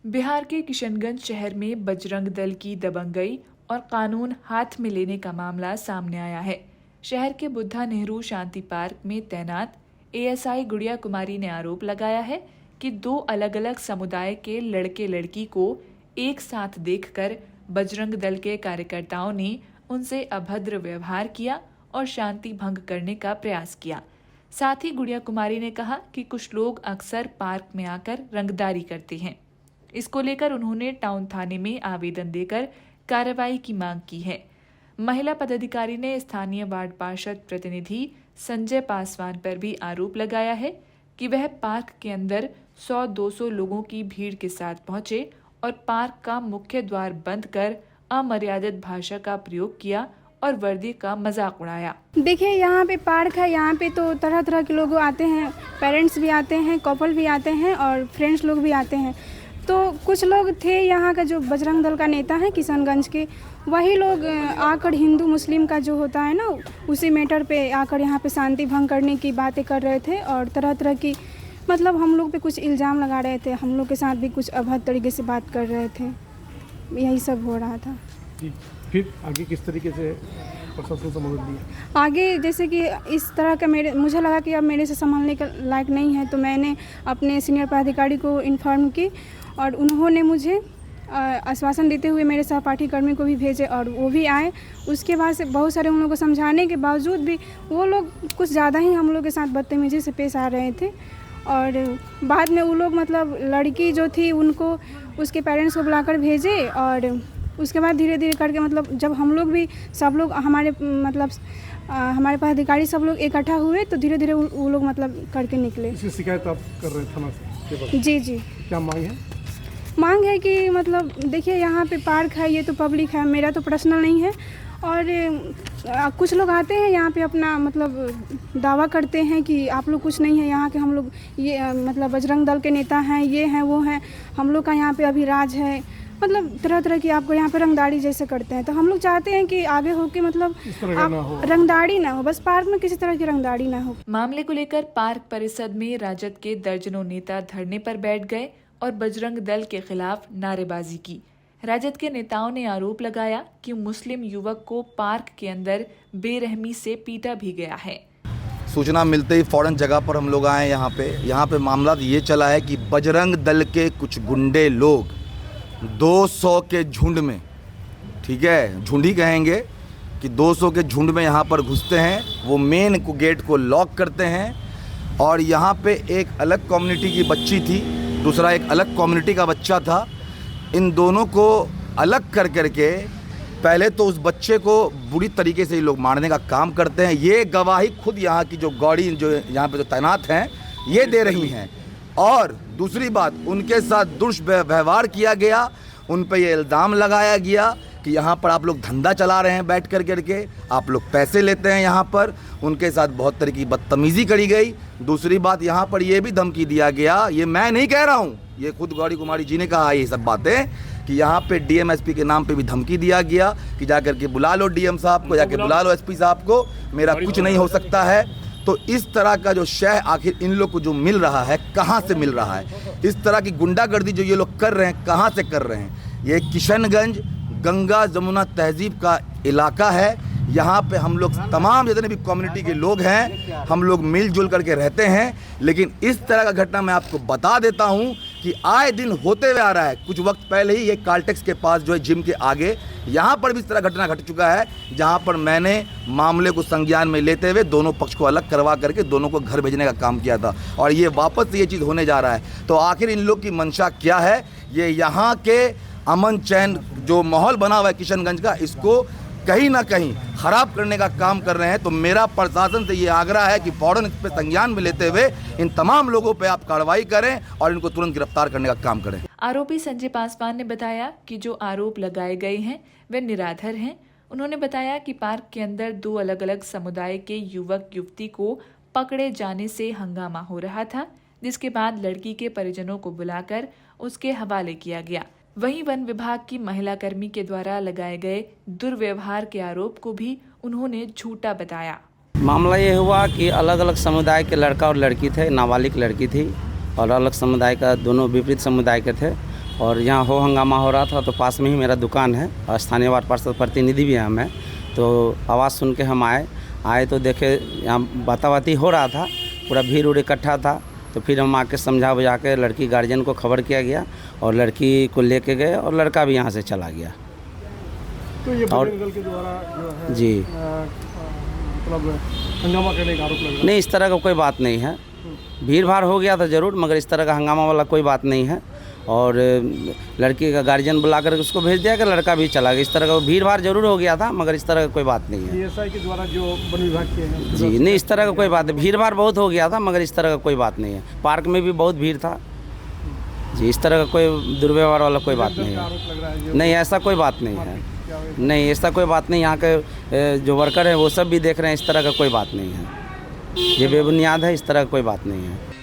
बिहार के किशनगंज शहर में बजरंग दल की दबंगई और कानून हाथ में लेने का मामला सामने आया है। शहर के बुद्धा नेहरू शांति पार्क में तैनात एएसआई गुड़िया कुमारी ने आरोप लगाया है कि दो अलग अलग समुदाय के लड़के लड़की को एक साथ देखकर बजरंग दल के कार्यकर्ताओं ने उनसे अभद्र व्यवहार किया और शांति भंग करने का प्रयास किया। साथ ही गुड़िया कुमारी ने कहा कि कुछ लोग अक्सर पार्क में आकर रंगदारी करते हैं। इसको लेकर उन्होंने टाउन थाने में आवेदन देकर कार्रवाई की मांग की है। महिला पदाधिकारी ने स्थानीय वार्ड पार्षद प्रतिनिधि संजय पासवान पर भी आरोप लगाया है कि वह पार्क के अंदर 100-200 लोगों की भीड़ के साथ पहुंचे और पार्क का मुख्य द्वार बंद कर अमर्यादित भाषा का प्रयोग किया और वर्दी का मजाक उड़ाया। देखिए, यहाँ पे पार्क है, यहाँ पे तो तरह तरह के लोग आते हैं, पेरेंट्स भी आते हैं, कपल भी आते हैं और फ्रेंड्स लोग भी आते हैं। तो कुछ लोग थे यहाँ का जो बजरंग दल का नेता है किशनगंज के, वही लोग आकर हिंदू मुस्लिम का जो होता है ना, उसी मैटर पे आकर यहाँ पे शांति भंग करने की बातें कर रहे थे और तरह तरह की मतलब हम लोग पे कुछ इल्ज़ाम लगा रहे थे। हम लोग के साथ भी कुछ अभद्र तरीके से बात कर रहे थे। यही सब हो रहा था। फिर आगे किस तरीके से प्रशासन से मदद ली? आगे जैसे कि इस तरह का मुझे लगा कि अब मेरे से संभालने का लायक नहीं है, तो मैंने अपने सीनियर पदाधिकारी को इन्फॉर्म की और उन्होंने मुझे आश्वासन देते हुए मेरे सहपाठी कर्मी को भी भेजे और वो भी आए। उसके बाद से बहुत सारे उन लोगों को समझाने के बावजूद भी वो लोग कुछ ज़्यादा ही हम लोग के साथ बदतमीजी से पेश आ रहे थे। और बाद में वो लोग मतलब लड़की जो थी उनको उसके पेरेंट्स को बुलाकर भेजे और उसके बाद धीरे धीरे करके मतलब जब हम लोग भी सब लोग हमारे हमारे पास अधिकारी सब लोग इकट्ठा हुए तो धीरे धीरे वो लोग मतलब करके निकले। इसकी शिकायत आप कर रहे हैं थाना से? जी जी। क्या मांग है? मांग है कि मतलब देखिए, यहाँ पे पार्क है, ये तो पब्लिक है, मेरा तो पर्सनल नहीं है। और कुछ लोग आते हैं यहाँ पे अपना मतलब दावा करते हैं कि आप लोग कुछ नहीं है, यहाँ के हम लोग ये मतलब बजरंग दल के नेता हैं, ये हैं वो हैं, हम लोग का यहाँ पे अभी राज है, मतलब तरह तरह की आपको यहाँ पे रंगदारी जैसे करते हैं। तो हम लोग चाहते हैं कि आगे हो के मतलब आप रंगदारी ना हो, बस पार्क में किसी तरह की रंगदारी ना हो। मामले को लेकर पार्क परिसर में राजद के दर्जनों नेता धरने पर बैठ गए और बजरंग दल के खिलाफ नारेबाजी की। राजद के नेताओं ने आरोप लगाया कि मुस्लिम युवक को पार्क के अंदर बेरहमी से पीटा भी गया है। सूचना मिलते ही फौरन जगह पर हम लोग आए। यहाँ पे मामला ये चला है कि बजरंग दल के कुछ गुंडे लोग 200 के झुंड में, ठीक है, झुंड ही कहेंगे कि 200 के झुंड में यहाँ पर घुसते हैं। वो मेन गेट को लॉक करते हैं और यहाँ पे एक अलग कम्युनिटी की बच्ची थी, दूसरा एक अलग कम्युनिटी का बच्चा था। इन दोनों को अलग कर करके पहले तो उस बच्चे को बुरी तरीके से ये लोग मारने का काम करते हैं। ये गवाही खुद यहाँ की जो गौड़ी जो यहाँ पे जो तैनात हैं ये दे रही हैं। और दूसरी बात, उनके साथ दुष्व्यवहार किया गया, उन पे ये इल्ज़ाम लगाया गया कि यहाँ पर आप लोग धंधा चला रहे हैं, बैठ कर करके आप लोग पैसे लेते हैं। यहाँ पर उनके साथ बहुत तरह की बदतमीज़ी करी गई। दूसरी बात, यहाँ पर ये भी धमकी दिया गया, ये मैं नहीं कह रहा हूँ, ये खुद गौरी कुमारी जी ने कहा ये सब बातें, कि यहाँ पे डीएमएसपी के नाम पे भी धमकी दिया गया कि जा करके बुला लो डीएम साहब को, जाके बुला लो एसपी साहब को, मेरा कुछ नहीं हो सकता है। तो इस तरह का जो शय आखिर इन लोग को जो मिल रहा है, कहाँ से मिल रहा है? इस तरह की गुंडागर्दी जो ये लोग कर रहे हैं, कहाँ से कर रहे हैं? ये किशनगंज गंगा जमुना तहजीब का इलाका है। यहाँ पे हम लोग तमाम जितने भी कम्युनिटी के लोग हैं, हम लोग मिलजुल करके रहते हैं। लेकिन इस तरह का घटना मैं आपको बता देता हूँ कि आए दिन होते हुए आ रहा है। कुछ वक्त पहले ही ये कार्टेक्स के पास जो है जिम के आगे, यहाँ पर भी इस तरह घटना घट चुका है, जहाँ पर मैंने मामले को संज्ञान में लेते हुए दोनों पक्ष को अलग करवा करके दोनों को घर भेजने का काम किया था। और ये वापस से ये चीज़ होने जा रहा है। तो आखिर इन लोग की मंशा क्या है? ये यहाँ के अमन चैन जो माहौल बना हुआ है किशनगंज का, इसको कहीं ना कहीं खराब करने का काम कर रहे हैं। तो मेरा प्रशासन से ये आग्रह है कि फौरन इस पर संज्ञान में लेते हुए इन तमाम लोगों पे आप कार्रवाई करें और इनको तुरंत गिरफ्तार करने का काम करें। आरोपी संजय पासवान ने बताया कि जो आरोप लगाए गए हैं वे निराधार हैं। उन्होंने बताया कि पार्क के अंदर दो अलग अलग समुदाय के युवक युवती को पकड़े जाने से हंगामा हो रहा था, जिसके बाद लड़की के परिजनों को बुलाकर उसके हवाले किया गया। वहीं वन विभाग की महिला कर्मी के द्वारा लगाए गए दुर्व्यवहार के आरोप को भी उन्होंने झूठा बताया। मामला ये हुआ कि अलग अलग समुदाय के लड़का और लड़की थे, नाबालिग लड़की थी और अलग समुदाय का, दोनों विपरीत समुदाय के थे। और यहाँ हो हंगामा हो रहा था, तो पास में ही मेरा दुकान है और स्थानीय वार्ड पार्षद प्रतिनिधि भी हैं हम हैं। तो आवाज़ सुन के हम आए तो देखे यहाँ बाताबाती हो रहा था, पूरा भीड़ उड़ इकट्ठा था। तो फिर हम आके समझा बुझा के लड़की गार्जियन को खबर किया गया और लड़की को लेके गए और लड़का भी यहाँ से चला गया। तो ये और- बजरंग दल के द्वारा जो है जी मतलब हंगामा करने का आरोप लग रहा है। नहीं, इस तरह का कोई बात नहीं है। भीड़ भाड़ हो गया था ज़रूर, मगर इस तरह का हंगामा वाला कोई बात नहीं है। और लड़की का गार्जियन बुला कर उसको भेज दिया कि लड़का भी चला गया। इस तरह का भीड़ भाड़ जरूर हो गया था, मगर इस तरह का कोई बात नहीं है। DSI के द्वारा जो वन विभाग के हैं जी नहीं, इस तरह का कोई बात है। भीड़ भाड़ बहुत हो गया था, मगर इस तरह का कोई बात नहीं है। पार्क में भी बहुत भीड़ था जी। इस तरह का कोई दुर्व्यवहार वाला कोई बात नहीं है। आरोप लग रहा है जो नहीं, ऐसा कोई बात नहीं है। क्या है? नहीं, ऐसा कोई बात नहीं। यहाँ के जो वर्कर हैं वो सब भी देख रहे हैं, इस तरह का कोई बात नहीं है। ये बेबुनियाद है, इस तरह का कोई बात नहीं है।